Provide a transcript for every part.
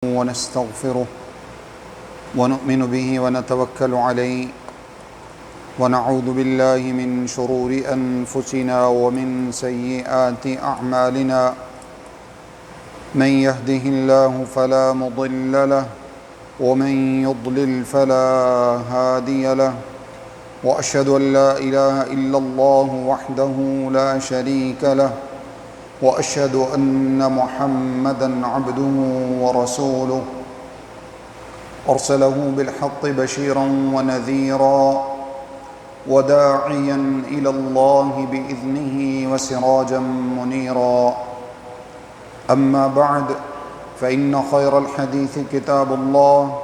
ونستغفره ونؤمن به ونتوكل عليه ونعوذ بالله من شرور أنفسنا ومن سيئات أعمالنا من يهده الله فلا مضل له ومن يضلل فلا هادي له وأشهد أن لا إله إلا الله وحده لا شريك له وأشهد أن محمدًا عبده ورسوله أرسله بالحق بشيرًا ونذيرًا وداعيًا إلى الله بإذنه وسراجًا منيرًا أما بعد فإن خير الحديث كتاب الله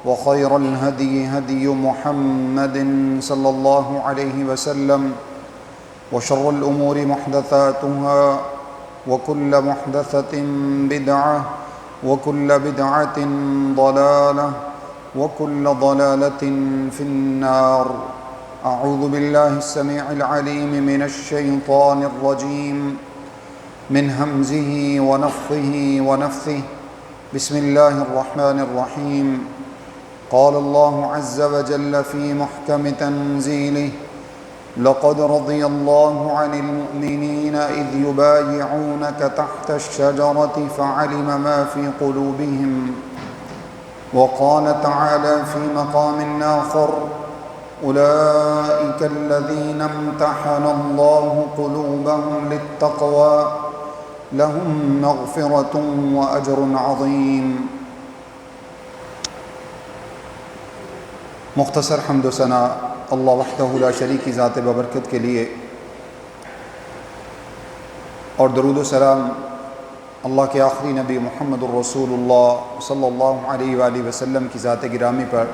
وخير الهدي هدي محمد صلى الله عليه وسلم وشر الأمور محدثاتها وكل محدثة بدعة وكل بدعة ضلالة وكل ضلالة في النار أعوذ بالله السميع العليم من الشيطان الرجيم من همزه ونفخه ونفثه بسم الله الرحمن الرحيم قال الله عز وجل في محكم تنزيله لقد رضي الله عن المؤمنين إذ يبايعونك تحت الشجرة فعلم ما في قلوبهم وقال تعالى في مقام آخر أولئك الذين امتحن الله قلوبهم للتقوى لهم مغفرة وأجر عظيم۔ مختصر حمد و ثنا اللہ وحدہ لا شریک کی ذات ببرکت کے لیے، اور درود و سلام اللہ کے آخری نبی محمد الرسول اللہ صلی اللہ علیہ وآلہ وسلم کی ذات گرامی پر۔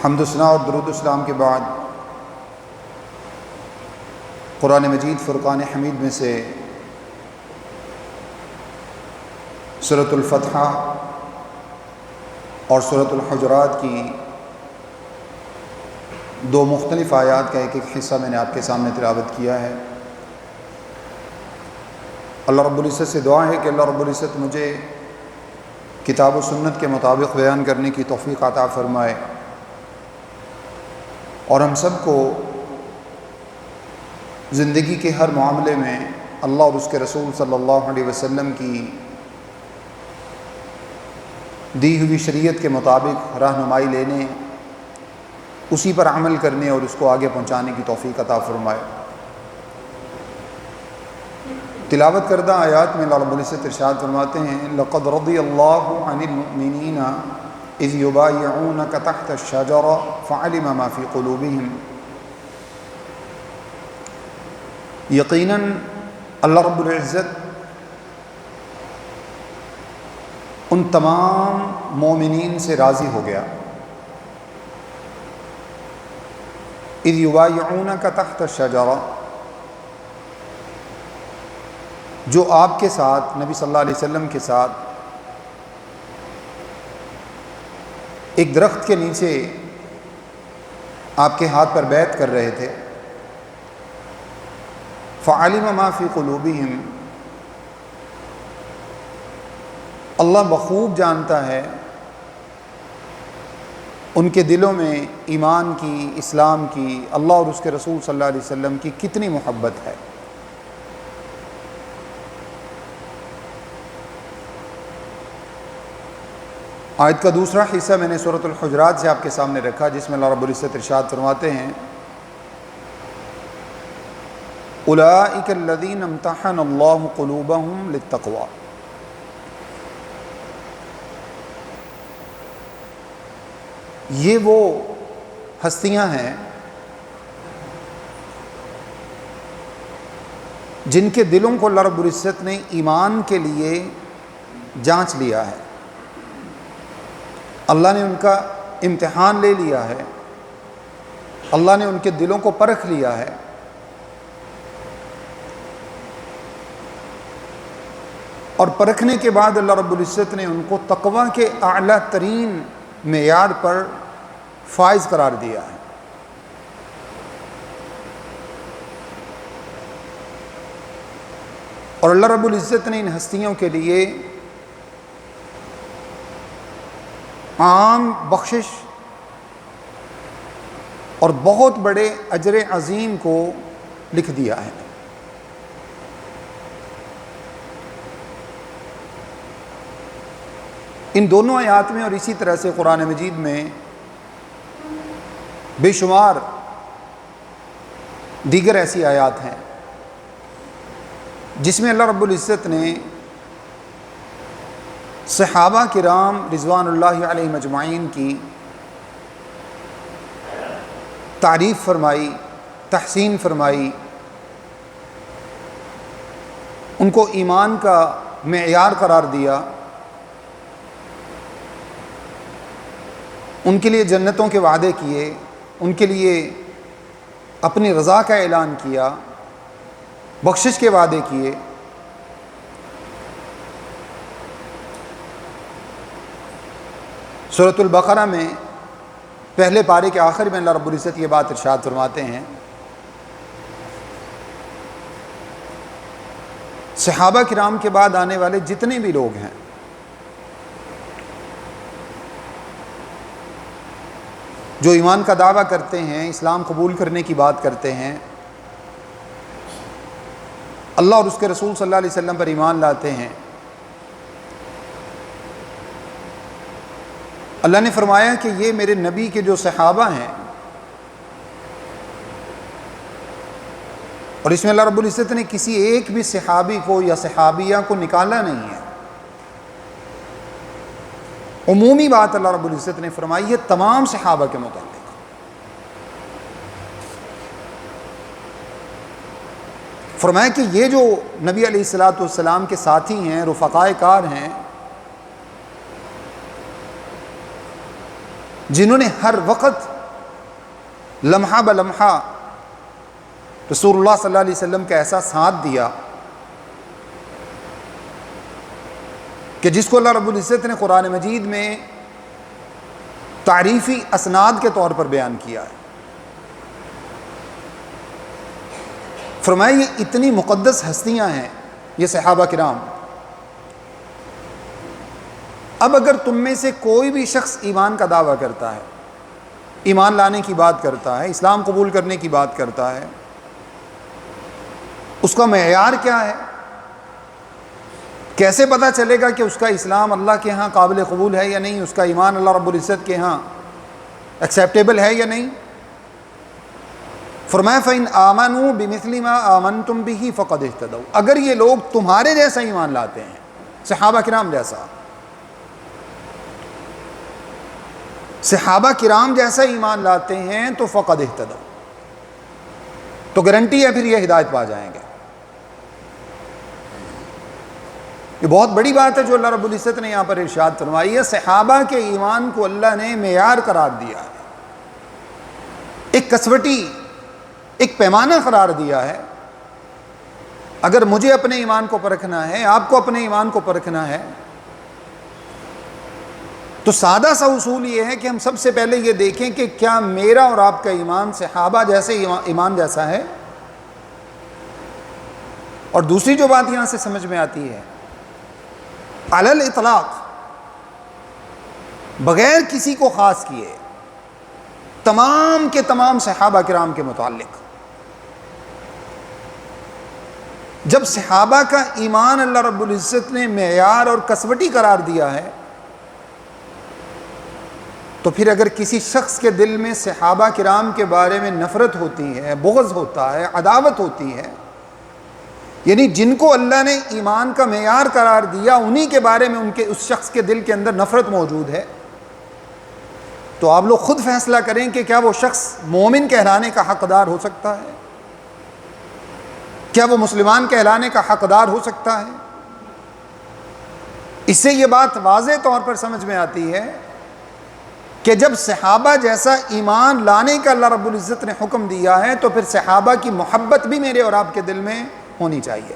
حمد و ثنا اور درود و سلام کے بعد قرآن مجید فرقان حمید میں سے سورۃ الفتح اور سورۃ الحجرات کی دو مختلف آیات کا ایک حصہ میں نے آپ کے سامنے تلاوت کیا ہے۔ اللہ رب العزت سے دعا ہے کہ اللہ رب العزت مجھے کتاب و سنت کے مطابق بیان کرنے کی توفیق عطا فرمائے، اور ہم سب کو زندگی کے ہر معاملے میں اللہ اور اس کے رسول صلی اللہ علیہ وسلم کی دی ہوئی شریعت کے مطابق رہنمائی لینے، اسی پر عمل کرنے اور اس کو آگے پہنچانے کی توفیق عطا فرمائے۔ تلاوت کردہ آیات میں اللہ رب العزت ارشاد فرماتے ہیں لقد رضی اللہ عن المؤمنین اذ یبایعونک تحت الشجرہ فعلم ما فی قلوبہم۔ یقیناً اللہ رب العزت ان تمام مومنین سے راضی ہو گیا۔ اذ یبایعونک تحت الشجرہ، جو آپ کے ساتھ نبی صلی اللہ علیہ وسلم کے ساتھ ایک درخت کے نیچے آپ کے ہاتھ پر بیعت کر رہے تھے۔ فعلم ما فی قلوبہم، اللہ بخوب جانتا ہے ان کے دلوں میں ایمان کی، اسلام کی، اللہ اور اس کے رسول صلی اللہ علیہ وسلم کی کتنی محبت ہے۔ آیت کا دوسرا حصہ میں نے سورۃ الحجرات سے آپ کے سامنے رکھا، جس میں اللہ رب العزت ارشاد فرماتے ہیں اولئک الذین امتحن اللہ قلوبہم للتقوی۔ یہ وہ ہستیاں ہیں جن کے دلوں کو اللہ رب العزت نے ایمان کے لیے جانچ لیا ہے، اللہ نے ان کا امتحان لے لیا ہے، اللہ نے ان کے دلوں کو پرکھ لیا ہے، اور پرکھنے کے بعد اللہ رب العزت نے ان کو تقوی کے اعلیٰ ترین معیار پر فائز قرار دیا ہے۔ اور اللہ رب العزت نے ان ہستیوں کے لیے عام بخشش اور بہت بڑے اجر عظیم کو لکھ دیا ہے۔ ان دونوں آیات میں اور اسی طرح سے قرآن مجید میں بے شمار دیگر ایسی آیات ہیں جس میں اللہ رب العزت نے صحابہ کرام رضوان اللہ علیہم اجمعین کی تعریف فرمائی، تحسین فرمائی، ان کو ایمان کا معیار قرار دیا، ان کے لیے جنتوں کے وعدے کیے، ان کے لیے اپنی رضا کا اعلان کیا، بخشش کے وعدے کیے۔ سورۃ البقرہ میں پہلے پارے کے آخر میں اللہ رب العزت یہ بات ارشاد فرماتے ہیں، صحابہ کرام کے بعد آنے والے جتنے بھی لوگ ہیں جو ایمان کا دعویٰ کرتے ہیں، اسلام قبول کرنے کی بات کرتے ہیں، اللہ اور اس کے رسول صلی اللہ علیہ وسلم پر ایمان لاتے ہیں، اللہ نے فرمایا کہ یہ میرے نبی کے جو صحابہ ہیں، اور اس میں اللہ رب العزت نے کسی ایک بھی صحابی کو یا صحابیہ کو نکالا نہیں ہے، عمومی بات اللہ رب العزت نے فرمائی ہے تمام صحابہ کے متعلق۔ فرمایا کہ یہ جو نبی علیہ الصلوۃ والسلام کے ساتھی ہیں، رفقائے کار ہیں، جنہوں نے ہر وقت لمحہ بلمحہ رسول اللہ صلی اللہ علیہ وسلم کا ایسا ساتھ دیا کہ جس کو اللہ رب العزت نے قرآن مجید میں تعریفی اسناد کے طور پر بیان کیا ہے۔ فرمایا یہ اتنی مقدس ہستیاں ہیں یہ صحابہ کرام، اب اگر تم میں سے کوئی بھی شخص ایمان کا دعویٰ کرتا ہے، ایمان لانے کی بات کرتا ہے، اسلام قبول کرنے کی بات کرتا ہے، اس کا معیار کیا ہے؟ کیسے پتہ چلے گا کہ اس کا اسلام اللہ کے ہاں قابل قبول ہے یا نہیں، اس کا ایمان اللہ رب العزت کے ہاں ایکسیپٹیبل ہے یا نہیں؟ فرمایا فَإِنْ آمَنُوا بِمِثْلِ مَا آمَنْتُمْ بِهِ فَقَدْ اهْتَدَوْا، اگر یہ لوگ تمہارے جیسا ایمان لاتے ہیں، صحابہ کرام جیسا، صحابہ کرام جیسا ایمان لاتے ہیں تو فَقَدْ اهْتَدَوْا، تو گارنٹی ہے پھر یہ ہدایت پا جائیں گے۔ یہ بہت بڑی بات ہے جو اللہ رب العزت نے یہاں پر ارشاد فرمائی ہے، صحابہ کے ایمان کو اللہ نے معیار قرار دیا ہے، ایک کسوٹی، ایک پیمانہ قرار دیا ہے۔ اگر مجھے اپنے ایمان کو پرکھنا ہے، آپ کو اپنے ایمان کو پرکھنا ہے، تو سادہ سا اصول یہ ہے کہ ہم سب سے پہلے یہ دیکھیں کہ کیا میرا اور آپ کا ایمان صحابہ جیسے ایمان جیسا ہے۔ اور دوسری جو بات یہاں سے سمجھ میں آتی ہے، علی الاطلاق، بغیر کسی کو خاص کیے، تمام کے تمام صحابہ کرام کے متعلق جب صحابہ کا ایمان اللہ رب العزت نے معیار اور کسوٹی قرار دیا ہے، تو پھر اگر کسی شخص کے دل میں صحابہ کرام کے بارے میں نفرت ہوتی ہے، بغض ہوتا ہے، عداوت ہوتی ہے، یعنی جن کو اللہ نے ایمان کا معیار قرار دیا انہی کے بارے میں ان کے اس شخص کے دل کے اندر نفرت موجود ہے، تو آپ لوگ خود فیصلہ کریں کہ کیا وہ شخص مومن کہلانے کا حقدار ہو سکتا ہے؟ کیا وہ مسلمان کہلانے کا حقدار ہو سکتا ہے؟ اس سے یہ بات واضح طور پر سمجھ میں آتی ہے کہ جب صحابہ جیسا ایمان لانے کا اللہ رب العزت نے حکم دیا ہے تو پھر صحابہ کی محبت بھی میرے اور آپ کے دل میں ہونی چاہیے۔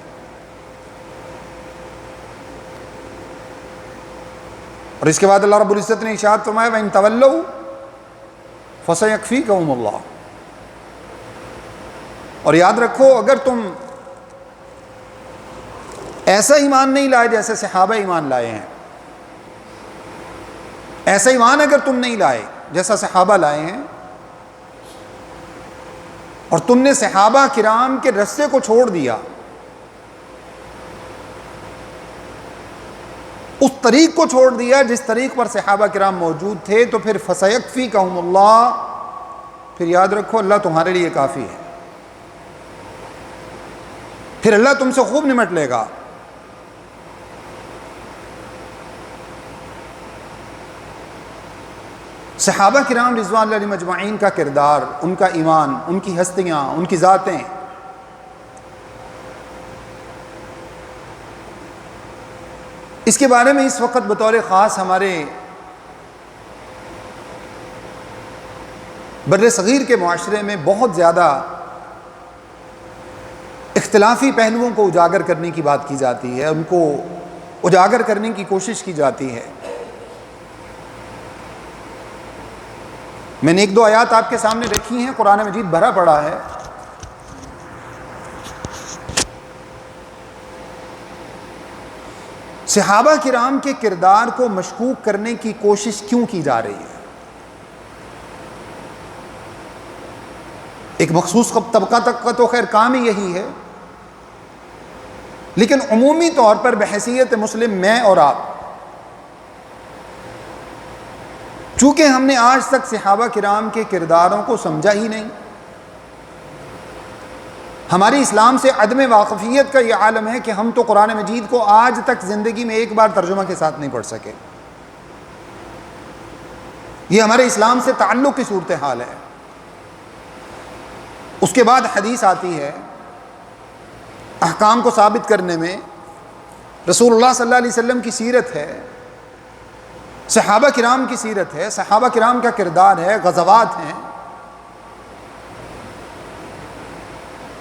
اور اس کے بعد اللہ رب العزت نے ارشاد فرمایا وَإِن تَوَلَّوْا فَسَيَكْفِيكَهُمُ اللَّهُ، اور یاد رکھو اگر تم ایسا ایمان نہیں لائے جیسے صحابہ ایمان لائے ہیں، ایسا ایمان اگر تم نہیں لائے جیسا صحابہ لائے ہیں، اور تم نے صحابہ کرام کے رستے کو چھوڑ دیا، اس طریق کو چھوڑ دیا جس طریق پر صحابہ کرام موجود تھے، تو پھر فَسَيَكْفِيكَهُمُ اللَّهُ، پھر یاد رکھو اللہ تمہارے لیے کافی ہے، پھر اللہ تم سے خوب نمٹ لے گا۔ صحابہ کرام رضوان اللہ علیہم اجمعین کا کردار، ان کا ایمان، ان کی ہستیاں، ان کی ذاتیں، اس کے بارے میں اس وقت بطور خاص ہمارے بر صغیر کے معاشرے میں بہت زیادہ اختلافی پہلوؤں کو اجاگر کرنے کی بات کی جاتی ہے، ان کو اجاگر کرنے کی کوشش کی جاتی ہے۔ میں نے ایک دو آیات آپ کے سامنے رکھی ہیں، قرآن مجید بھرا پڑا ہے۔ صحابہ کرام کے کردار کو مشکوک کرنے کی کوشش کیوں کی جا رہی ہے؟ ایک مخصوص طبقہ تک کا تو خیر کام ہی یہی ہے، لیکن عمومی طور پر بحیثیت مسلم میں اور آپ، چونکہ ہم نے آج تک صحابہ کرام کے کرداروں کو سمجھا ہی نہیں، ہماری اسلام سے عدم واقفیت کا یہ عالم ہے کہ ہم تو قرآن مجید کو آج تک زندگی میں ایک بار ترجمہ کے ساتھ نہیں پڑھ سکے۔ یہ ہمارے اسلام سے تعلق کی صورتحال ہے۔ اس کے بعد حدیث آتی ہے احکام کو ثابت کرنے میں، رسول اللہ صلی اللہ علیہ وسلم کی سیرت ہے، صحابہ کرام کی سیرت ہے، صحابہ کرام کا کردار ہے، غزوات ہیں،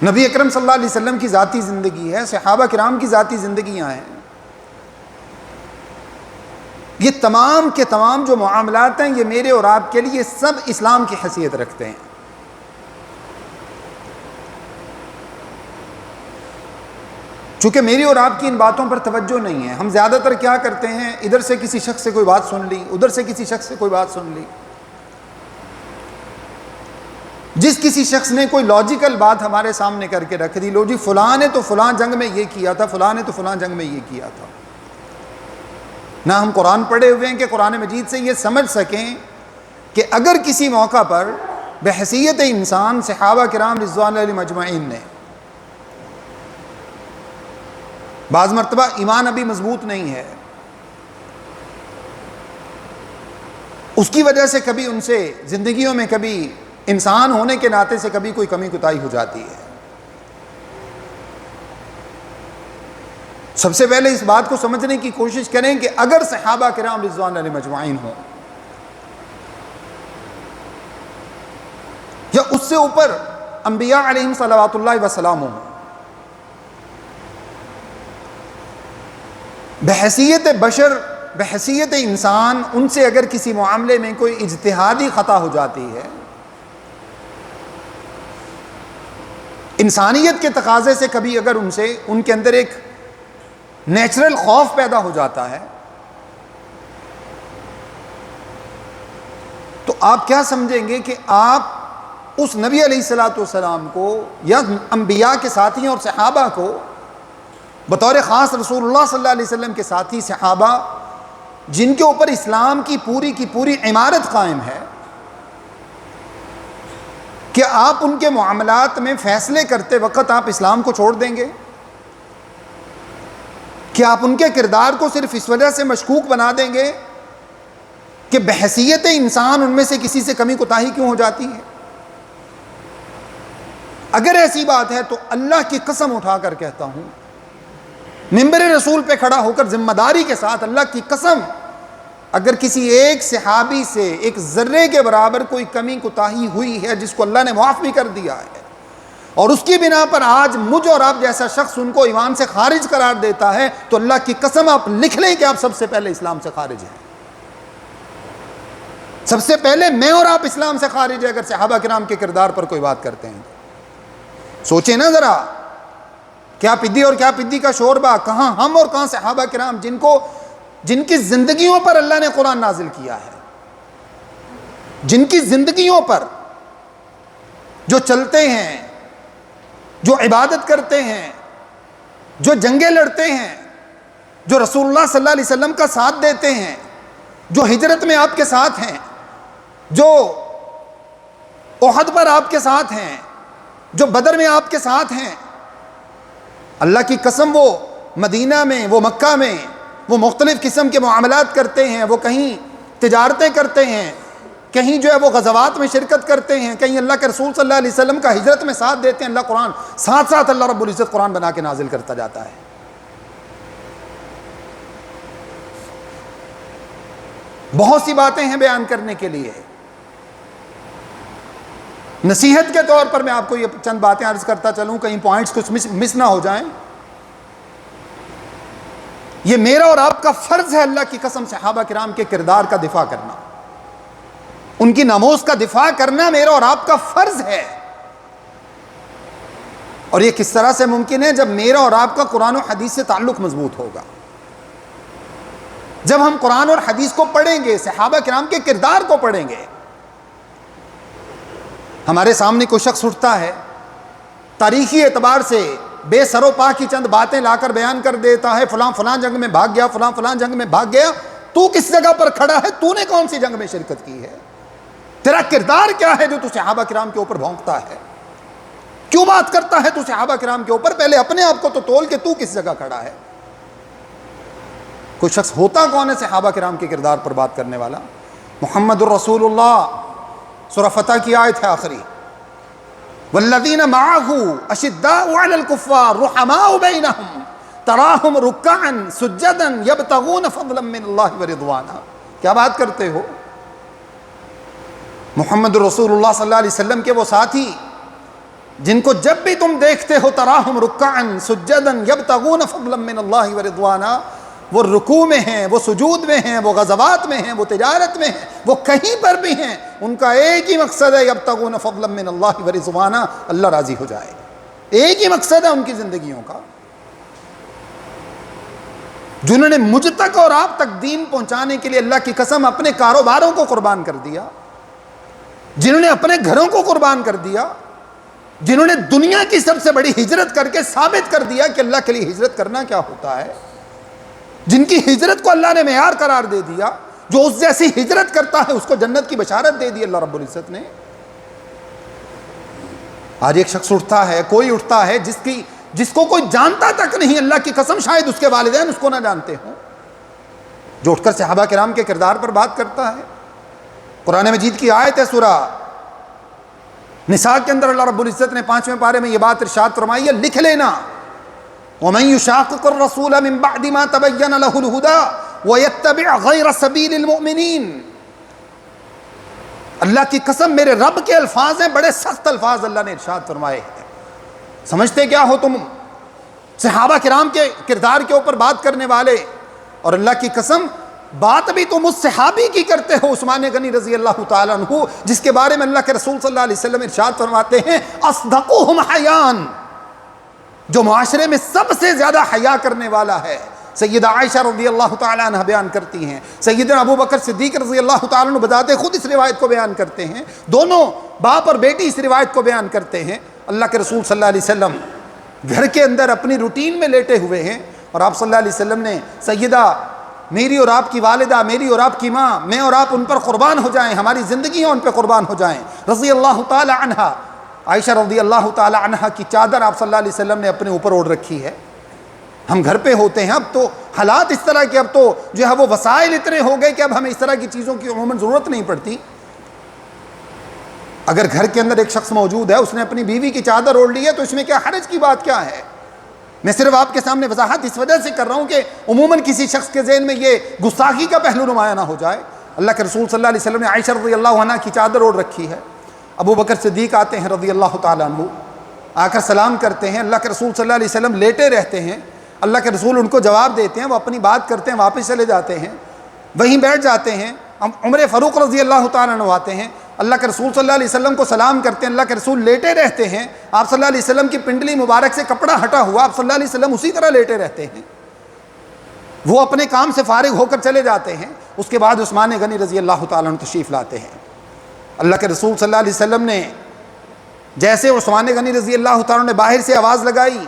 نبی اکرم صلی اللہ علیہ وسلم کی ذاتی زندگی ہے، صحابہ کرام کی ذاتی زندگیاں ہیں۔ یہ تمام کے تمام جو معاملات ہیں یہ میرے اور آپ کے لیے سب اسلام کی حیثیت رکھتے ہیں۔ چونکہ میری اور آپ کی ان باتوں پر توجہ نہیں ہے، ہم زیادہ تر کیا کرتے ہیں، ادھر سے کسی شخص سے کوئی بات سن لی، ادھر سے کسی شخص سے کوئی بات سن لی، جس کسی شخص نے کوئی لاجیکل بات ہمارے سامنے کر کے رکھ دی، لو جی فلاں نے تو فلاں جنگ میں یہ کیا تھا، فلاں نے تو فلاں جنگ میں یہ کیا تھا۔ نہ ہم قرآن پڑھے ہوئے ہیں کہ قرآن مجید سے یہ سمجھ سکیں کہ اگر کسی موقع پر بحیثیت انسان صحابہ کرام رضوان اللہ علیہم اجمعین نے، بعض مرتبہ ایمان ابھی مضبوط نہیں ہے، اس کی وجہ سے کبھی ان سے زندگیوں میں کبھی انسان ہونے کے ناطے سے کبھی کوئی کمی کوتاہی ہو جاتی ہے۔ سب سے پہلے اس بات کو سمجھنے کی کوشش کریں کہ اگر صحابہ کرام رضوان اللہ علیہم اجمعین ہوں یا اس سے اوپر انبیاء علیہم صلوات اللہ وسلام ہوں، بحیثیت بشر، بحیثیت انسان، ان سے اگر کسی معاملے میں کوئی اجتہادی خطا ہو جاتی ہے، انسانیت کے تقاضے سے کبھی اگر ان کے اندر ایک نیچرل خوف پیدا ہو جاتا ہے، تو آپ کیا سمجھیں گے کہ آپ اس نبی علیہ الصلوۃ والسلام کو یا انبیاء کے ساتھی اور صحابہ کو، بطور خاص رسول اللہ صلی اللہ علیہ وسلم کے ساتھی صحابہ جن کے اوپر اسلام کی پوری عمارت قائم ہے، کہ آپ ان کے معاملات میں فیصلے کرتے وقت آپ اسلام کو چھوڑ دیں گے؟ کہ آپ ان کے کردار کو صرف اس وجہ سے مشکوک بنا دیں گے کہ بحیثیت انسان ان میں سے کسی سے کمی کوتاہی کیوں ہو جاتی ہے؟ اگر ایسی بات ہے تو اللہ کی قسم اٹھا کر کہتا ہوں، منبر رسول پہ کھڑا ہو کر ذمہ داری کے ساتھ اللہ کی قسم، اگر کسی ایک صحابی سے ایک ذرے کے برابر کوئی کمی کوتاہی ہوئی ہے جس کو اللہ نے معاف بھی کر دیا ہے، اور اس کی بنا پر آج مجھ اور آپ جیسا شخص ان کو ایمان سے خارج قرار دیتا ہے، تو اللہ کی قسم آپ لکھ لیں کہ آپ سب سے پہلے اسلام سے خارج ہیں۔ سب سے پہلے میں اور آپ اسلام سے خارج ہیں اگر صحابہ کرام کے کردار پر کوئی بات کرتے ہیں۔ سوچیں نا ذرا، کیا پدی اور کیا پدی کا شوربہ، کہاں ہم اور کہاں صحابہ کرام جن کی زندگیوں پر اللہ نے قرآن نازل کیا ہے۔ جن کی زندگیوں پر جو چلتے ہیں، جو عبادت کرتے ہیں، جو جنگیں لڑتے ہیں، جو رسول اللہ صلی اللہ علیہ وسلم کا ساتھ دیتے ہیں، جو ہجرت میں آپ کے ساتھ ہیں، جو احد پر آپ کے ساتھ ہیں، جو بدر میں آپ کے ساتھ ہیں، اللہ کی قسم وہ مدینہ میں، وہ مکہ میں وہ مختلف قسم کے معاملات کرتے ہیں، وہ کہیں تجارتیں کرتے ہیں، کہیں جو ہے وہ غزوات میں شرکت کرتے ہیں، کہیں اللہ کے رسول صلی اللہ علیہ وسلم کا ہجرت میں ساتھ دیتے ہیں۔ اللہ قرآن ساتھ ساتھ اللہ رب العزت قرآن بنا کے نازل کرتا جاتا ہے۔ بہت سی باتیں ہیں بیان کرنے کے لیے۔ نصیحت کے طور پر میں آپ کو یہ چند باتیں عرض کرتا چلوں، کہیں پوائنٹس کچھ مس نہ ہو جائیں۔ یہ میرا اور آپ کا فرض ہے اللہ کی قسم صحابہ کرام کے کردار کا دفاع کرنا، ان کی ناموس کا دفاع کرنا میرا اور آپ کا فرض ہے۔ اور یہ کس طرح سے ممکن ہے؟ جب میرا اور آپ کا قرآن و حدیث سے تعلق مضبوط ہوگا، جب ہم قرآن اور حدیث کو پڑھیں گے، صحابہ کرام کے کردار کو پڑھیں گے۔ ہمارے سامنے کوئی شخص اٹھتا ہے، تاریخی اعتبار سے بے سر و پا کی چند باتیں لا کر بیان کر دیتا ہے، فلاں فلاں جنگ میں بھاگ گیا، فلاں فلاں جنگ میں بھاگ گیا۔ تو کس جگہ پر کھڑا ہے؟ تو نے کون سی جنگ میں شرکت کی ہے؟ تیرا کردار کیا ہے جو تو صحابہ کرام کے اوپر بھونکتا ہے؟ کیوں بات کرتا ہے تو صحابہ کرام کے اوپر؟ پہلے اپنے آپ کو تو تول کے تو کس جگہ کھڑا ہے۔ کوئی شخص ہوتا کون ہے صحابہ کرام کے کردار پر بات کرنے والا؟ محمد الرسول اللہ، سورہ فتح کی آیت ہے آخری، والذین معہ اشداء علی الکفار رحماء بینہم تراہم رکعا سجدا یبتغون فضلا من اللہ ورضوانا۔ کیا بات کرتے ہو؟ محمد رسول اللہ صلی اللہ علیہ وسلم کے وہ ساتھی جن کو جب بھی تم دیکھتے ہو تراہم رکعا سجدا یبتغون فضلا من اللہ ورضوانا، وہ رکوع میں ہیں، وہ سجود میں ہیں، وہ غزوات میں ہیں، وہ تجارت میں ہیں، وہ کہیں پر بھی ہیں، ان کا ایک ہی مقصد ہے یبتغون فضلا من اللہ ورضوانا، اللہ راضی ہو جائے۔ ایک ہی مقصد ہے ان کی زندگیوں کا۔ جنہوں نے مجھ تک اور آپ تک دین پہنچانے کے لیے اللہ کی قسم اپنے کاروباروں کو قربان کر دیا، جنہوں نے اپنے گھروں کو قربان کر دیا، جنہوں نے دنیا کی سب سے بڑی ہجرت کر کے ثابت کر دیا کہ اللہ کے لیے ہجرت کرنا کیا ہوتا ہے، جن کی ہجرت کو اللہ نے معیار قرار دے دیا، جو اس جیسی ہجرت کرتا ہے اس کو جنت کی بشارت دے دی اللہ رب العزت نے۔ آج ایک شخص اٹھتا ہے، کوئی اٹھتا ہے جس کو کوئی جانتا تک نہیں، اللہ کی قسم شاید اس کے والدین اس کو نہ جانتے ہوں، جو اٹھ کر صحابہ کرام کے کردار پر بات کرتا ہے۔ قرآن مجید کی آیت ہے سورہ نساء کے اندر اللہ رب العزت نے 5ویں پارے میں یہ بات ارشاد فرمائی ہے، لکھ لینا، وَمَن يُشَاقِقِ الرَّسُولَ مِن بَعْدِ مَا تَبَيَّنَ لَهُ الْهُدَىٰ وَيَتَّبِعْ غَيْرَ سَبِيلِ الْمُؤْمِنِينَ۔ اللہ کی قسم میرے رب کے الفاظ ہیں، بڑے سخت الفاظ اللہ نے ارشاد فرمائے ہیں۔ سمجھتے کیا ہو تم صحابہ کرام کے کردار کے اوپر بات کرنے والے؟ اور اللہ کی قسم بات بھی تم اس صحابی کی کرتے ہو، عثمان غنی رضی اللہ تعالیٰ عنہ، جس کے بارے میں اللہ کے رسول صلی اللہ علیہ وسلم ارشاد فرماتے ہیں اصدقهم حیان، جو معاشرے میں سب سے زیادہ حیا کرنے والا ہے۔ سیدہ عائشہ رضی اللہ تعالیٰ عنہ بیان کرتی ہیں، سیدنا ابو بکر صدیق رضی اللہ تعالیٰ عنہ بذات خود اس روایت کو بیان کرتے ہیں، دونوں باپ اور بیٹی اس روایت کو بیان کرتے ہیں۔ اللہ کے رسول صلی اللہ علیہ وسلم گھر کے اندر اپنی روٹین میں لیٹے ہوئے ہیں، اور آپ صلی اللہ علیہ وسلم نے سیدہ میری اور آپ کی والدہ، میری اور آپ کی ماں، میں اور آپ ان پر قربان ہو جائیں، ہماری زندگیاں ان پہ قربان ہو جائیں، رضی اللہ تعالی عنہا، عائشہ رضی اللہ تعالی عنہا کی چادر آپ صلی اللہ علیہ وسلم نے اپنے اوپر اوڑھ رکھی ہے۔ ہم گھر پہ ہوتے ہیں، اب تو حالات اس طرح کے، اب تو جو ہے وہ وسائل اتنے ہو گئے کہ اب ہمیں اس طرح کی چیزوں کی عموماً ضرورت نہیں پڑتی۔ اگر گھر کے اندر ایک شخص موجود ہے، اس نے اپنی بیوی کی چادر اوڑھ لی ہے، تو اس میں کیا حرج کی بات کیا ہے؟ میں صرف آپ کے سامنے وضاحت اس وجہ سے کر رہا ہوں کہ عموماً کسی شخص کے ذہن میں یہ گستاخی کا پہلو نمایاں نہ ہو جائے۔ اللہ کے رسول صلی اللہ علیہ وسلم نے عائشہ رضی اللہ عنہ کی چادر اوڑھ رکھی ہے۔ ابو بکر صدیق آتے ہیں رضی اللہ تعالیٰ عنہ، آ کر سلام کرتے ہیں، اللہ کے رسول صلی اللہ علیہ وسلم لیٹے رہتے ہیں، اللہ کے رسول ان کو جواب دیتے ہیں، وہ اپنی بات کرتے ہیں، واپس چلے جاتے ہیں، وہیں بیٹھ جاتے ہیں۔ عمر فاروق رضی اللہ تعالیٰ عنہ آتے ہیں، اللہ کے رسول صلی اللہ علیہ وسلم کو سلام کرتے ہیں، اللہ کے رسول لیٹے رہتے ہیں، آپ صلی اللہ علیہ وسلم کی پنڈلی مبارک سے کپڑا ہٹا ہوا، آپ صلی اللہ علیہ وسلم اسی طرح لیٹے رہتے ہیں، وہ اپنے کام سے فارغ ہو کر چلے جاتے ہیں۔ اس کے بعد عثمان غنی رضی اللہ تعالیٰ عنہ تشریف لاتے ہیں۔ اللہ کے رسول صلی اللہ علیہ وسلم نے جیسے عثمان غنی رضی اللہ تعالیٰ نے باہر سے آواز لگائی،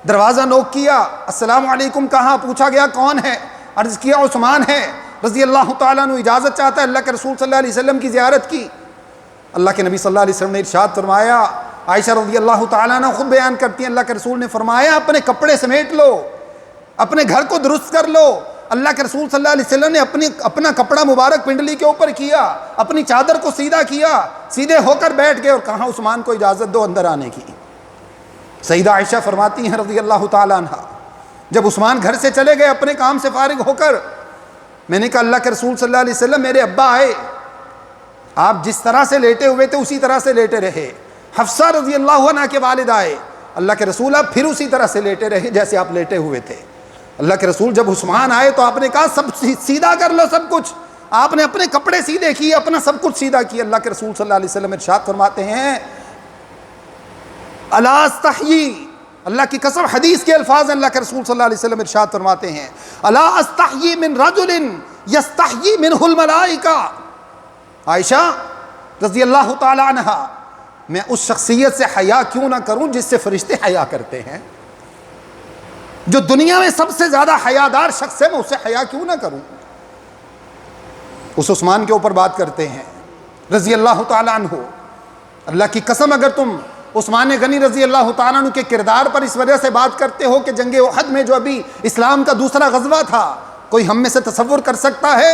دروازہ نوک کیا، السلام علیکم کہا، پوچھا گیا کون ہے، عرض کیا عثمان ہے رضی اللہ تعالیٰ عنہ، اجازت چاہتا ہے اللہ کے رسول صلی اللہ علیہ وسلم کی زیارت کی۔ اللہ کے نبی صلی اللہ علیہ وسلم نے ارشاد فرمایا، عائشہ رضی اللہ تعالیٰ عنہ خود بیان کرتی ہیں، اللہ کے رسول نے فرمایا اپنے کپڑے سمیٹ لو، اپنے گھر کو درست کر لو۔ اللہ کے رسول صلی اللہ علیہ وسلم نے اپنا کپڑا مبارک پنڈلی کے اوپر کیا، اپنی چادر کو سیدھا کیا، سیدھے ہو کر بیٹھ گئے اور کہا عثمان کو اجازت دو اندر آنے کی۔ سیدہ عائشہ فرماتی ہیں رضی اللہ تعالیٰ عنہ، جب عثمان گھر سے چلے گئے اپنے کام سے فارغ ہو کر، میں نے کہا اللہ کے رسول صلی اللہ علیہ وسلم میرے ابا آئے، آپ جس طرح سے لیٹے ہوئے تھے اسی طرح سے لیٹے رہے۔ حفصہ رضی اللہ عنہ کے والد آئے، اللہ کے رسول آپ پھر اسی طرح سے لیٹے رہے جیسے آپ لیٹے ہوئے تھے۔ اللہ کے رسول جب عثمان آئے تو آپ نے کہا سب سیدھا کر لو، سب کچھ، آپ نے اپنے کپڑے سیدھے کیے، اپنا سب کچھ سیدھا کیا۔ اللہ کے رسول صلی اللہ علیہ وسلم ارشاد فرماتے ہیں الا استحیی، اللہ کی قسم حدیث کے الفاظ ہیں، اللہ کے رسول صلی اللہ علیہ وسلم ارشاد فرماتے ہیں الا استحیی من رجل یستحیی منہ الملائکہ، عائشہ رضی اللہ تعالی عنہ میں اس شخصیت سے حیا کیوں نہ کروں جس سے فرشتے حیا کرتے ہیں، جو دنیا میں سب سے زیادہ حیادار شخص ہے میں اس سے حیا کیوں نہ کروں۔ اس عثمان کے اوپر بات کرتے ہیں رضی اللہ تعالیٰ عنہ، اللہ کی قسم اگر تم عثمان غنی رضی اللہ تعالیٰ عنہ کے کردار پر اس وجہ سے بات کرتے ہو کہ جنگ احد میں جو ابھی اسلام کا دوسرا غزوہ تھا، کوئی ہم میں سے تصور کر سکتا ہے؟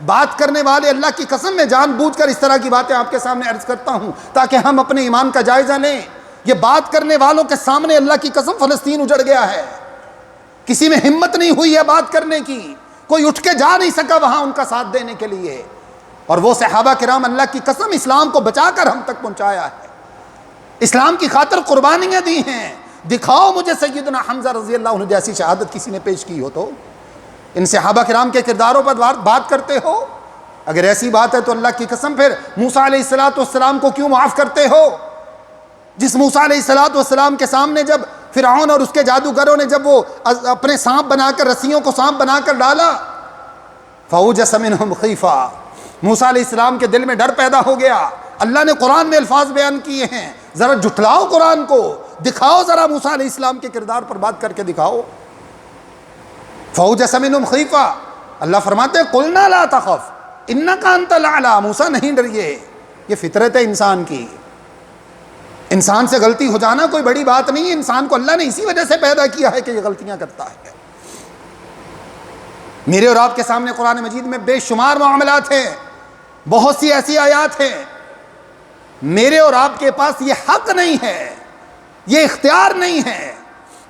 بات کرنے والے اللہ کی قسم میں جان بوجھ کر اس طرح کی باتیں آپ کے سامنے عرض کرتا ہوں تاکہ ہم اپنے ایمان کا جائزہ لیں۔ یہ بات کرنے والوں کے سامنے اللہ کی قسم فلسطین اجڑ گیا ہے، کسی میں ہمت نہیں ہوئی ہے بات کرنے کی، کوئی اٹھ کے جا نہیں سکا وہاں ان کا ساتھ دینے کے لیے، اور وہ صحابہ کرام اللہ کی قسم اسلام کو بچا کر ہم تک پہنچایا ہے، اسلام کی خاطر قربانیاں دی ہیں۔ دکھاؤ مجھے سیدنا حمزہ رضی اللہ عنہ جیسی شہادت کسی نے پیش کی ہو تو ان صحابہ کرام کے کرداروں پر بات کرتے ہو؟ اگر ایسی بات ہے تو اللہ کی قسم پھر موسیٰ علیہ السلام کو کیوں معاف کرتے ہو؟ جس موسیٰ علیہ السلام کے سامنے جب فرعون اور اس کے جادوگروں نے جب وہ اپنے سانپ بنا کر رسیوں کو سانپ بنا کر ڈالا، فَأَوْجَسَ مِنْهُمْ خِیفَةً، موسیٰ علیہ السلام کے دل میں ڈر پیدا ہو گیا۔ اللہ نے قرآن میں الفاظ بیان کیے ہیں، ذرا جھٹلاؤ قرآن کو، دکھاؤ ذرا موسیٰ علیہ السلام کے کردار پر بات کر کے دکھاؤ۔ فَأَوْجَسَ مِنْهُمْ خِیفَةً، اللہ فرماتے ہیں قُلْنَا لَا تَخَفْ إِنَّكَ أَنْتَ الْأَعْلَىٰ، موسیٰ نہیں ڈریے، یہ فطرت ہے انسان کی، انسان سے غلطی ہو جانا کوئی بڑی بات نہیں ہے، انسان کو اللہ نے اسی وجہ سے پیدا کیا ہے کہ یہ غلطیاں کرتا ہے۔ میرے اور آپ کے سامنے قرآن مجید میں بے شمار معاملات ہیں، بہت سی ایسی آیات ہیں، میرے اور آپ کے پاس یہ حق نہیں ہے، یہ اختیار نہیں ہے،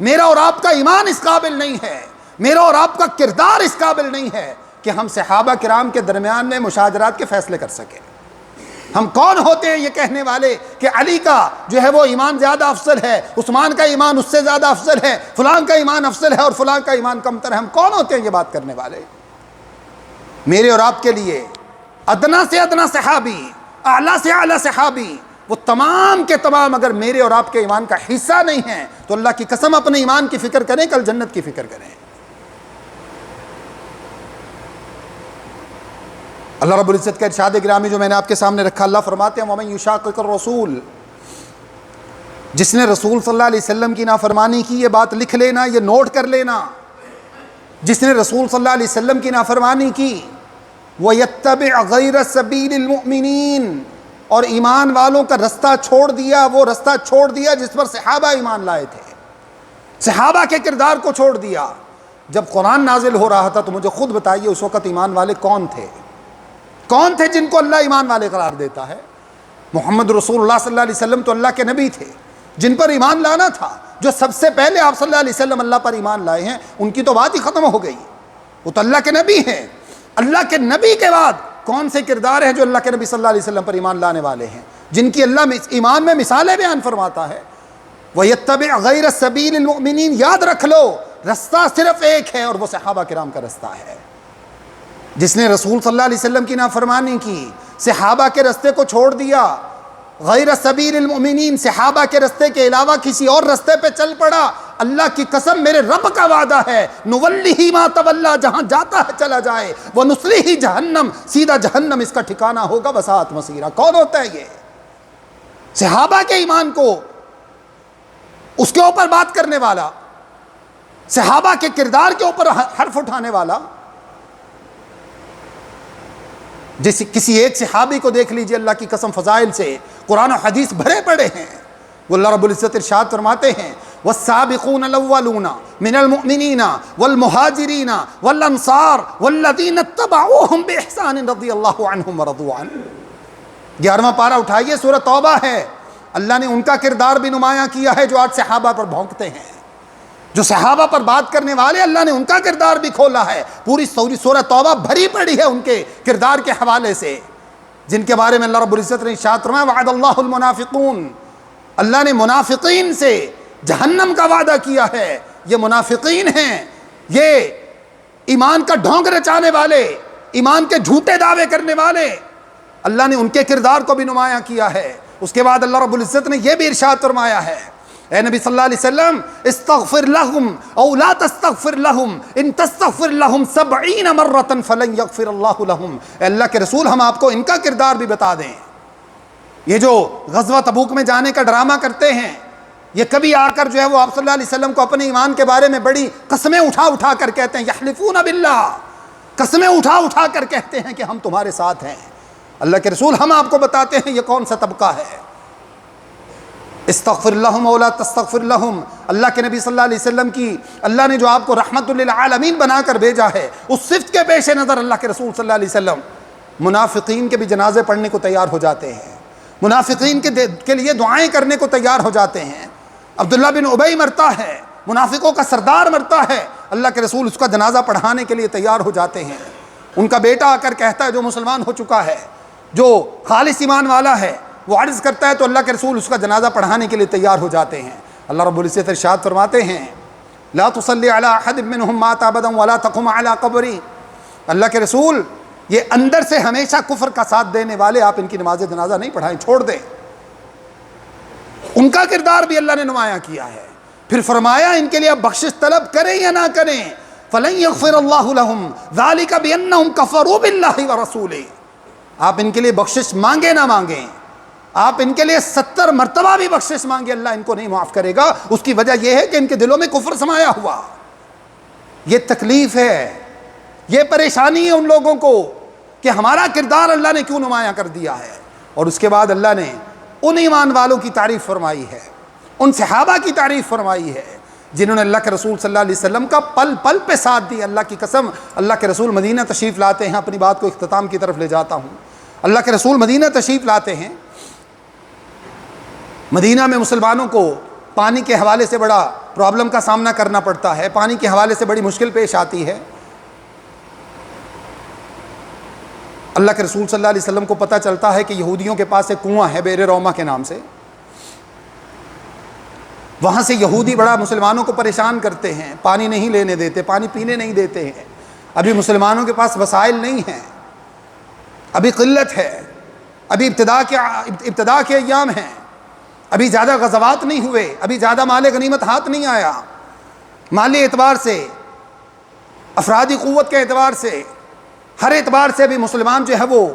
میرا اور آپ کا ایمان اس قابل نہیں ہے، میرا اور آپ کا کردار اس قابل نہیں ہے کہ ہم صحابہ کرام کے درمیان میں مشاجرات کے فیصلے کر سکیں۔ ہم کون ہوتے ہیں یہ کہنے والے کہ علی کا جو ہے وہ ایمان زیادہ افضل ہے، عثمان کا ایمان اس سے زیادہ افضل ہے، فلان کا ایمان افضل ہے اور فلان کا ایمان کمتر ہے؟ ہم کون ہوتے ہیں یہ بات کرنے والے؟ میرے اور آپ کے لیے ادنا سے ادنا صحابی، اعلیٰ سے اعلیٰ صحابی، وہ تمام کے تمام اگر میرے اور آپ کے ایمان کا حصہ نہیں ہیں تو اللہ کی قسم اپنے ایمان کی فکر کریں، کل جنت کی فکر کریں۔ اللہ رب العزت کا ارشاد گرامی جو میں نے آپ کے سامنے رکھا، اللہ فرماتے ہیں وَمَن يُشَاقِقِ الرَّسُولِ، جس نے رسول صلی اللہ علیہ وسلم کی نافرمانی کی، یہ بات لکھ لینا، یہ نوٹ کر لینا، جس نے رسول صلی اللہ علیہ وسلم کی نافرمانی کی، وَيَتَّبِعْ غَيْرَ سَبِيلِ الْمُؤْمِنِينَ، اور ایمان والوں کا رستہ چھوڑ دیا، وہ رستہ چھوڑ دیا جس پر صحابہ ایمان لائے تھے، صحابہ کے کردار کو چھوڑ دیا۔ جب قرآن نازل ہو رہا تھا تو مجھے خود بتائیے اس وقت ایمان والے کون تھے؟ کون تھے جن کو اللہ ایمان والے قرار دیتا ہے؟ محمد رسول اللہ صلی اللہ علیہ وسلم تو اللہ کے نبی تھے، جن پر ایمان لانا تھا، جو سب سے پہلے آپ صلی اللہ علیہ وسلم اللہ پر ایمان لائے ہیں، ان کی تو بات ہی ختم ہو گئی، وہ تو اللہ کے نبی ہیں۔ اللہ کے نبی کے بعد کون سے کردار ہیں جو اللہ کے نبی صلی اللہ علیہ وسلم پر ایمان لانے والے ہیں، جن کی اللہ ایمان میں مثالیں بیان فرماتا ہے؟ وَيَتَّبِعْ غَيْرَ سَبِيلِ الْمُؤْمِنِينَ، یاد رکھ لو رستہ صرف ایک ہے اور وہ صحابہ کرام کا رستہ ہے۔ جس نے رسول صلی اللہ علیہ وسلم کی نافرمانی کی، صحابہ کے رستے کو چھوڑ دیا، غیر سبیل المؤمنین، صحابہ کے رستے کے علاوہ کسی اور رستے پہ چل پڑا، اللہ کی قسم میرے رب کا وعدہ ہے، نولیہ ما تولی، جہاں جاتا ہے چلا جائے، ونصلیہ جہنم، سیدھا جہنم اس کا ٹھکانہ ہوگا، وساعت مصیرہ۔ کون ہوتا ہے یہ؟ صحابہ کے ایمان کو اس کے اوپر بات کرنے والا، صحابہ کے کردار کے اوپر حرف اٹھانے والا۔ جیسے کسی ایک صحابی کو دیکھ لیجئے، اللہ کی قسم فضائل سے قرآن و حدیث بھرے پڑے ہیں۔ وہ اللہ رب العزت ارشاد فرماتے ہیں والسابقون الاولون من المؤمنین والمہاجرین والانصار والذین اتبعوہم باحسان رضی اللہ عنہم ورضوا عنہ۔ 11واں پارہ اٹھائیے، سورہ توبہ ہے۔ اللہ نے ان کا کردار بھی نمایاں کیا ہے جو آج صحابہ پر بھونکتے ہیں، جو صحابہ پر بات کرنے والے، اللہ نے ان کا کردار بھی کھولا ہے۔ پوری سورہ توبہ بھری پڑی ہے ان کے کردار کے حوالے سے، جن کے بارے میں اللہ رب العزت نے ارشاد فرمایا وعد اللہ المنافقون، اللہ نے منافقین سے جہنم کا وعدہ کیا ہے۔ یہ منافقین ہیں، یہ ایمان کا ڈھونگ رچانے والے، ایمان کے جھوٹے دعوے کرنے والے، اللہ نے ان کے کردار کو بھی نمایاں کیا ہے۔ اس کے بعد اللہ رب العزت نے یہ بھی ارشاد فرمایا ہے، اے نبی صلی اللہ علیہ وسلم استغفر لهم او لا تستغفر لهم ان تستغفر لهم 70 مرة فلن يغفر الله لهم۔ اے اللہ کے رسول، ہم آپ کو ان کا کردار بھی بتا دیں۔ یہ جو غزوہ تبوک میں جانے کا ڈرامہ کرتے ہیں، یہ کبھی آ کر جو ہے وہ آپ صلی اللہ علیہ وسلم کو اپنے ایمان کے بارے میں بڑی قسمیں اٹھا اٹھا کر کہتے ہیں، یحلفون باللہ، قسمیں اٹھا اٹھا کر کہتے ہیں کہ ہم تمہارے ساتھ ہیں۔ اللہ کے رسول، ہم آپ کو بتاتے ہیں یہ کون سا طبقہ ہے۔ استغفر لهم او لا تستغفر لهم، اللہ کے نبی صلی اللہ علیہ وسلم کی اللہ نے جو آپ کو رحمت للعالمین بنا کر بھیجا ہے، اس صفت کے پیش نظر اللہ کے رسول صلی اللہ علیہ وسلم منافقین کے بھی جنازے پڑھنے کو تیار ہو جاتے ہیں، منافقین کے لیے دعائیں کرنے کو تیار ہو جاتے ہیں۔ عبداللہ بن ابی مرتا ہے، منافقوں کا سردار مرتا ہے، اللہ کے رسول اس کا جنازہ پڑھانے کے لیے تیار ہو جاتے ہیں۔ ان کا بیٹا آ کر کہتا ہے، جو مسلمان ہو چکا ہے، جو خالص ایمان والا ہے، وہ عرض کرتا ہے تو اللہ کے رسول اس کا جنازہ پڑھانے کے لیے تیار ہو جاتے ہیں۔ اللہ رب العزت ارشاد فرماتے ہیں لا تصلی علی احد منهم مات ابدا ولا تقم علی قبری، اللہ کے رسول یہ اندر سے ہمیشہ کفر کا ساتھ دینے والے، آپ ان کی نماز جنازہ نہیں پڑھائیں، چھوڑ دیں۔ ان کا کردار بھی اللہ نے نمایاں کیا ہے۔ پھر فرمایا ان کے لیے آپ بخشش طلب کریں یا نہ کریں، فلن یغفر اللہ لهم ذلک بانہم کفروا باللہ ورسولہ، آپ ان کے لیے بخشش مانگے نہ مانگیں، آپ ان کے لیے 70 مرتبہ بھی بخشش مانگے، اللہ ان کو نہیں معاف کرے گا۔ اس کی وجہ یہ ہے کہ ان کے دلوں میں کفر سمایا ہوا۔ یہ تکلیف ہے، یہ پریشانی ہے ان لوگوں کو کہ ہمارا کردار اللہ نے کیوں نمایاں کر دیا ہے۔ اور اس کے بعد اللہ نے ان ایمان والوں کی تعریف فرمائی ہے، ان صحابہ کی تعریف فرمائی ہے جنہوں نے اللہ کے رسول صلی اللہ علیہ وسلم کا پل پل پہ ساتھ دیا۔ اللہ کی قسم، اللہ کے رسول مدینہ تشریف لاتے ہیں، اپنی بات کو اختتام کی طرف لے جاتا ہوں۔ اللہ کے رسول مدینہ تشریف لاتے ہیں، مدینہ میں مسلمانوں کو پانی کے حوالے سے بڑا پرابلم کا سامنا کرنا پڑتا ہے، پانی کے حوالے سے بڑی مشکل پیش آتی ہے۔ اللہ کے رسول صلی اللہ علیہ وسلم کو پتہ چلتا ہے کہ یہودیوں کے پاس ایک کنواں ہے بئر روما کے نام سے، وہاں سے یہودی بڑا مسلمانوں کو پریشان کرتے ہیں، پانی نہیں لینے دیتے، پانی پینے نہیں دیتے ہیں۔ ابھی مسلمانوں کے پاس وسائل نہیں ہیں، ابھی قلت ہے، ابھی ابتدا کے ایام ہیں، ابھی زیادہ غزوات نہیں ہوئے، ابھی زیادہ مال غنیمت ہاتھ نہیں آیا، مالی اعتبار سے، افرادی قوت کے اعتبار سے، ہر اعتبار سے بھی مسلمان جو ہے وہ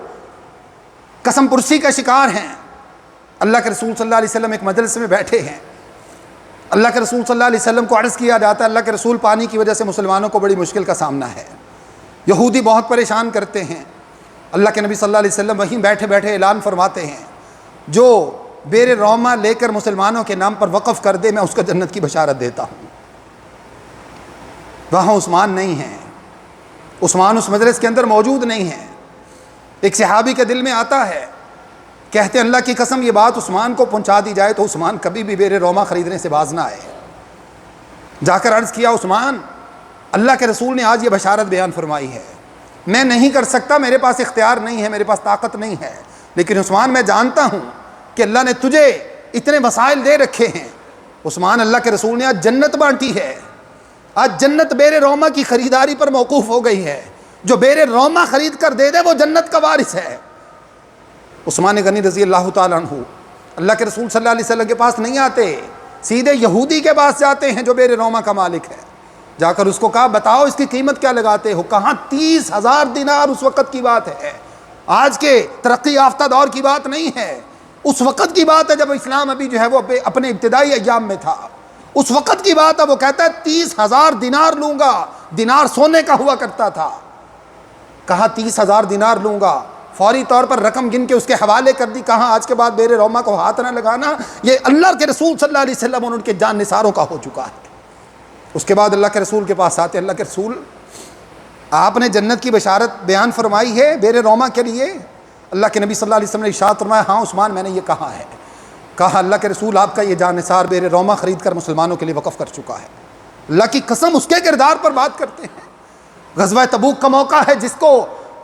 قسم پرسی کا شکار ہیں۔ اللہ کے رسول صلی اللہ علیہ وسلم ایک مجلس میں بیٹھے ہیں، اللہ کے رسول صلی اللہ علیہ وسلم کو عرض کیا جاتا ہے اللہ کے رسول پانی کی وجہ سے مسلمانوں کو بڑی مشکل کا سامنا ہے، یہودی بہت پریشان کرتے ہیں۔ اللہ کے نبی صلی اللہ علیہ وسلم وہیں بیٹھے بیٹھے اعلان فرماتے ہیں جو بئر روما لے کر مسلمانوں کے نام پر وقف کر دے میں اس کو جنت کی بشارت دیتا ہوں۔ وہاں عثمان نہیں ہیں، عثمان اس مجلس کے اندر موجود نہیں ہیں۔ ایک صحابی کے دل میں آتا ہے، کہتے ہیں اللہ کی قسم یہ بات عثمان کو پہنچا دی جائے تو عثمان کبھی بھی بئر روما خریدنے سے باز نہ آئے۔ جا کر عرض کیا عثمان، اللہ کے رسول نے آج یہ بشارت بیان فرمائی ہے، میں نہیں کر سکتا، میرے پاس اختیار نہیں ہے، میرے پاس طاقت نہیں ہے، لیکن عثمان میں جانتا ہوں کہ اللہ نے تجھے اتنے وسائل دے رکھے ہیں۔ عثمان، اللہ کے رسول نے آج جنت بانٹی ہے، آج جنت بئر روما کی خریداری پر موقوف ہو گئی ہے، جو بئر روما خرید کر دے دے وہ جنت کا وارث ہے۔ عثمان غنی رضی اللہ تعالیٰ عنہ اللہ کے رسول صلی اللہ علیہ وسلم کے پاس نہیں آتے، سیدھے یہودی کے پاس جاتے ہیں جو بیر روما کا مالک ہے، جا کر اس کو کہا بتاؤ اس کی قیمت کیا لگاتے ہو؟ کہاں 30,000 دینار اس وقت کی بات ہے، آج کے ترقی یافتہ دور کی بات نہیں ہے، اس وقت کی بات ہے جب اسلام ابھی جو ہے وہ اپنے ابتدائی ایام میں تھا، اس وقت کی بات ہے۔ وہ کہتا ہے 30,000 دینار لوں گا، دینار سونے کا ہوا کرتا تھا، کہا 30,000 دینار لوں گا، فوری طور پر رقم گن کے اس کے حوالے کر دی، کہا آج کے بعد بیر روما کو ہاتھ نہ لگانا، یہ اللہ کے رسول صلی اللہ علیہ وسلم اور ان کے جان نثاروں کا ہو چکا ہے۔ اس کے بعد اللہ کے رسول کے پاس آتے، اللہ کے رسول آپ نے جنت کی بشارت بیان فرمائی ہے بیر روما کے لیے؟ اللہ کے نبی صلی اللہ علیہ وسلم نے ارشاد فرمایا ہاں عثمان میں نے یہ کہا ہے۔ کہا اللہ کے رسول آپ کا یہ جان نثار بیر روما خرید کر مسلمانوں کے لیے وقف کر چکا ہے۔ اللہ کی قسم اس کے کردار پر بات کرتے ہیں۔ غزوہ تبوک کا موقع ہے جس کو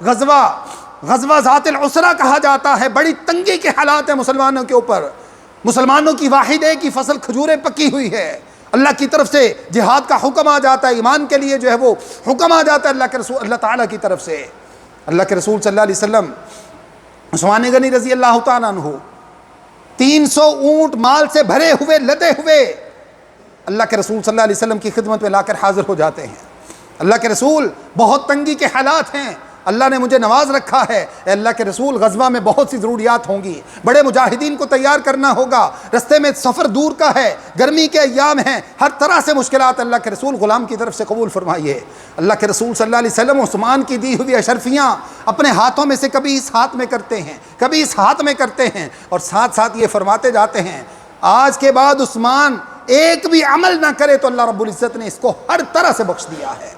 غزوہ ذات العسرہ کہا جاتا ہے، بڑی تنگی کے حالات ہیں مسلمانوں کے اوپر، مسلمانوں کی واحد ایک ہی فصل کھجوریں پکی ہوئی ہے، اللہ کی طرف سے جہاد کا حکم آ جاتا ہے، ایمان کے لیے جو ہے وہ حکم آ جاتا ہے اللہ کے رسول اللہ تعالیٰ کی طرف سے۔ اللہ کے رسول صلی اللہ علیہ وسلم عثمان غنی رضی اللہ تعالیٰ عنہ 300 اونٹ مال سے بھرے ہوئے لدے ہوئے اللہ کے رسول صلی اللہ علیہ وسلم کی خدمت میں لا کر حاضر ہو جاتے ہیں۔ اللہ کے رسول بہت تنگی کے حالات ہیں، اللہ نے مجھے نواز رکھا ہے، اے اللہ کے رسول غزوہ میں بہت سی ضروریات ہوں گی، بڑے مجاہدین کو تیار کرنا ہوگا، رستے میں سفر دور کا ہے، گرمی کے ایام ہیں، ہر طرح سے مشکلات، اللہ کے رسول غلام کی طرف سے قبول فرمائیے۔ اللہ کے رسول صلی اللہ علیہ وسلم عثمان کی دی ہوئی اشرفیاں اپنے ہاتھوں میں سے کبھی اس ہاتھ میں کرتے ہیں، کبھی اس ہاتھ میں کرتے ہیں، اور ساتھ ساتھ یہ فرماتے جاتے ہیں آج کے بعد عثمان ایک بھی عمل نہ کرے تو اللہ رب العزت نے اس کو ہر طرح سے بخش دیا ہے۔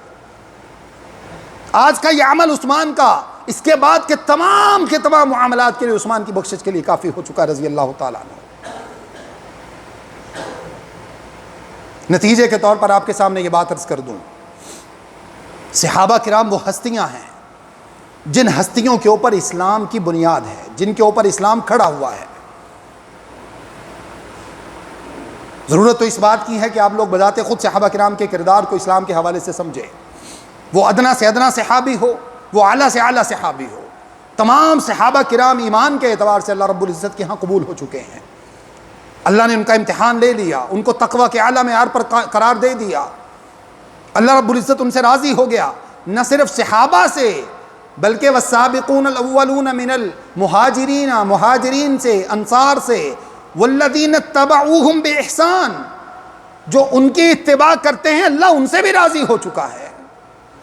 آج کا یہ عمل عثمان کا اس کے بعد کے تمام معاملات کے لیے عثمان کی بخشش کے لیے کافی ہو چکا رضی اللہ تعالیٰ عنہ۔ نتیجے کے طور پر آپ کے سامنے یہ بات عرض کر دوں، صحابہ کرام وہ ہستیاں ہیں جن ہستیوں کے اوپر اسلام کی بنیاد ہے، جن کے اوپر اسلام کھڑا ہوا ہے۔ ضرورت تو اس بات کی ہے کہ آپ لوگ بذات خود صحابہ کرام کے کردار کو اسلام کے حوالے سے سمجھیں، وہ ادنا سے ادنا صحابی ہو، وہ اعلیٰ سے اعلیٰ صحابی ہو، تمام صحابہ کرام ایمان کے اعتبار سے اللہ رب العزت کے ہاں قبول ہو چکے ہیں۔ اللہ نے ان کا امتحان لے لیا، ان کو تقوی کے اعلیٰ معیار پر قرار دے دیا، اللہ رب العزت ان سے راضی ہو گیا، نہ صرف صحابہ سے بلکہ والسابقون الاولون من المہاجرین، مہاجرین سے، انصار سے، والذین اتبعوہم باحسان، جو ان کی اتباع کرتے ہیں اللہ ان سے بھی راضی ہو چکا ہے،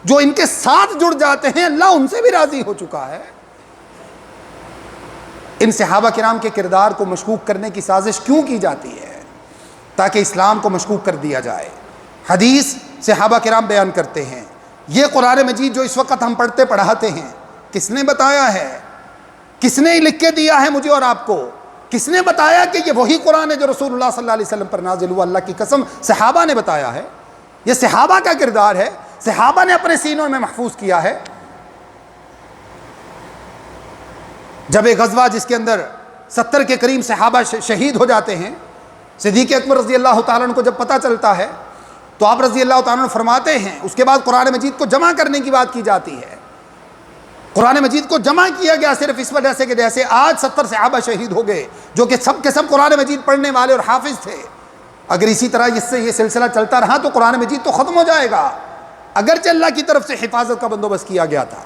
جو ان کے ساتھ جڑ جاتے ہیں اللہ ان سے بھی راضی ہو چکا ہے۔ ان صحابہ کرام کے کردار کو مشکوک کرنے کی سازش کیوں کی جاتی ہے؟ تاکہ اسلام کو مشکوک کر دیا جائے۔ حدیث صحابہ کرام بیان کرتے ہیں، یہ قرآن مجید جو اس وقت ہم پڑھتے پڑھاتے ہیں کس نے بتایا ہے؟ کس نے لکھ کے دیا ہے مجھے اور آپ کو؟ کس نے بتایا کہ یہ وہی قرآن ہے جو رسول اللہ صلی اللہ علیہ وسلم پر نازل ہوا؟ اللہ کی قسم صحابہ نے بتایا ہے، یہ صحابہ کا کردار ہے، صحابہ نے اپنے سینوں میں محفوظ کیا ہے۔ جب ایک غزوہ جس کے اندر 70 کے قریب صحابہ شہید ہو جاتے ہیں، صدیق اکبر رضی اللہ تعالیٰ عنہ کو جب پتہ چلتا ہے تو آپ رضی اللہ تعالیٰ عنہ فرماتے ہیں، اس کے بعد قرآن مجید کو جمع کرنے کی بات کی جاتی ہے۔ قرآن مجید کو جمع کیا گیا صرف اس وجہ سے کہ جیسے آج 70 صحابہ شہید ہو گئے جو کہ سب کے سب قرآن مجید پڑھنے والے اور حافظ تھے، اگر اسی طرح اس سے یہ سلسلہ چلتا رہا تو قرآن مجید تو ختم ہو جائے گا۔ اگرچہ اللہ کی طرف سے حفاظت کا بندوبست کیا گیا تھا،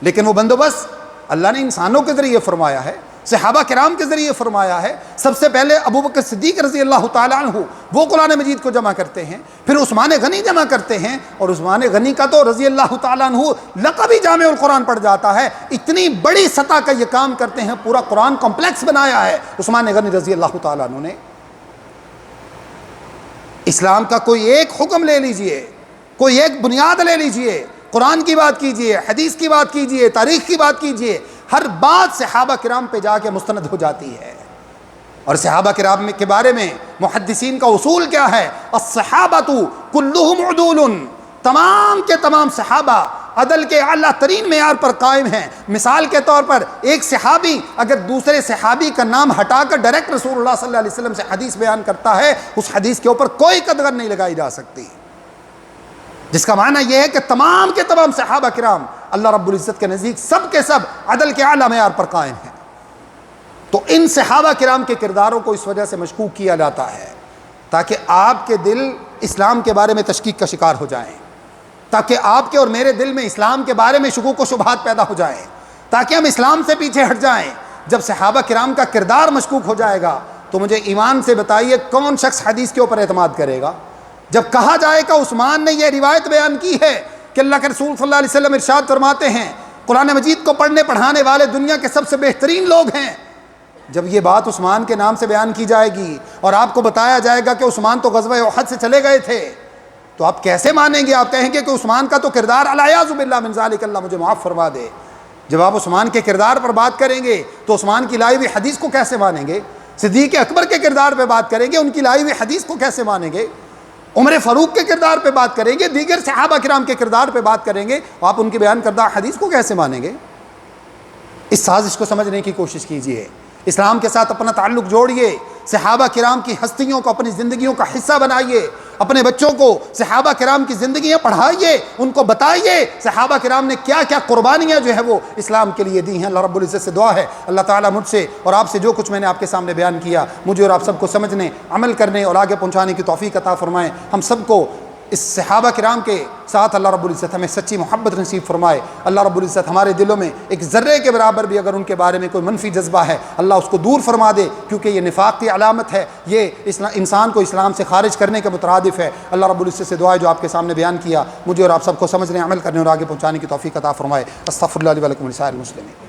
لیکن وہ بندوبست اللہ نے انسانوں کے ذریعے فرمایا ہے، صحابہ کرام کے ذریعے فرمایا ہے۔ سب سے پہلے ابو بکر صدیق رضی اللہ تعالیٰ عنہ وہ قرآن مجید کو جمع کرتے ہیں، پھر عثمان غنی جمع کرتے ہیں، اور عثمان غنی کا تو رضی اللہ تعالیٰ عنہ لقب ہی جامع القرآن پڑ جاتا ہے، اتنی بڑی سطح کا یہ کام کرتے ہیں، پورا قرآن کمپلیکس بنایا ہے عثمان غنی رضی اللہ تعالیٰ عنہ نے۔ اسلام کا کوئی ایک حکم لے لیجئے، کوئی ایک بنیاد لے لیجئے، قرآن کی بات کیجئے، حدیث کی بات کیجئے، تاریخ کی بات کیجئے، ہر بات صحابہ کرام پہ جا کے مستند ہو جاتی ہے۔ اور صحابہ کرام کے بارے میں محدثین کا اصول کیا ہے؟ الصحابۃ کلہم عدول، تمام کے تمام صحابہ عدل کے اعلیٰ ترین معیار پر قائم ہیں۔ مثال کے طور پر ایک صحابی اگر دوسرے صحابی کا نام ہٹا کر ڈائریکٹ رسول اللہ صلی اللہ علیہ وسلم سے حدیث بیان کرتا ہے، اس حدیث کے اوپر کوئی قدغن نہیں لگائی جا سکتی، جس کا معنی یہ ہے کہ تمام کے تمام صحابہ کرام اللہ رب العزت کے نزدیک سب کے سب عدل کے اعلیٰ معیار پر قائم ہیں۔ تو ان صحابہ کرام کے کرداروں کو اس وجہ سے مشکوک کیا جاتا ہے تاکہ آپ کے دل اسلام کے بارے میں تشکیک کا شکار ہو جائیں، تاکہ آپ کے اور میرے دل میں اسلام کے بارے میں شکوک و شبہات پیدا ہو جائیں، تاکہ ہم اسلام سے پیچھے ہٹ جائیں۔ جب صحابہ کرام کا کردار مشکوک ہو جائے گا تو مجھے ایمان سے بتائیے کون شخص حدیث کے اوپر اعتماد کرے گا؟ جب کہا جائے کہ عثمان نے یہ روایت بیان کی ہے کہ اللہ کے رسول صلی اللہ علیہ وسلم ارشاد فرماتے ہیں قرآن مجید کو پڑھنے پڑھانے والے دنیا کے سب سے بہترین لوگ ہیں، جب یہ بات عثمان کے نام سے بیان کی جائے گی اور آپ کو بتایا جائے گا کہ عثمان تو غزوہ احد سے چلے گئے تھے، تو آپ کیسے مانیں گے؟ آپ کہیں گے کہ عثمان کا تو کردار الیاذ باللہ من ذالک، اللہ مجھے معاف فرما دے۔ جب آپ عثمان کے کردار پر بات کریں گے تو عثمان کی لائی ہوئی حدیث کو کیسے مانیں گے؟ صدیق اکبر کے کردار پہ بات کریں گے، ان کی لائی ہوئی حدیث کو کیسے مانیں گے؟ عمر فاروق کے کردار پہ بات کریں گے، دیگر صحابہ کرام کے کردار پہ بات کریں گے، آپ ان کی بیان کردہ حدیث کو کیسے مانیں گے؟ اس سازش کو سمجھنے کی کوشش کیجئے، اسلام کے ساتھ اپنا تعلق جوڑیے، صحابہ کرام کی ہستیوں کو اپنی زندگیوں کا حصہ بنائیے، اپنے بچوں کو صحابہ کرام کی زندگیاں پڑھائیے، ان کو بتائیے صحابہ کرام نے کیا کیا قربانیاں جو ہے وہ اسلام کے لیے دی ہیں۔ اللہ رب العزت سے دعا ہے اللہ تعالیٰ مجھ سے اور آپ سے جو کچھ میں نے آپ کے سامنے بیان کیا، مجھے اور آپ سب کو سمجھنے، عمل کرنے اور آگے پہنچانے کی توفیق عطا فرمائے۔ ہم سب کو اس صحابہ کرام کے ساتھ اللہ رب العزت ہمیں سچی محبت نصیب فرمائے۔ اللہ رب العزت ہمارے دلوں میں ایک ذرے کے برابر بھی اگر ان کے بارے میں کوئی منفی جذبہ ہے اللہ اس کو دور فرما دے، کیونکہ یہ نفاق کی علامت ہے، یہ انسان کو اسلام سے خارج کرنے کے مترادف ہے۔ اللہ رب العزت سے دعا ہے جو آپ کے سامنے بیان کیا، مجھے اور آپ سب کو سمجھنے، عمل کرنے اور آگے پہنچانے کی توفیق عطا فرمائے۔ استغفر اللہ لی و لکم ولسائر المسلمین۔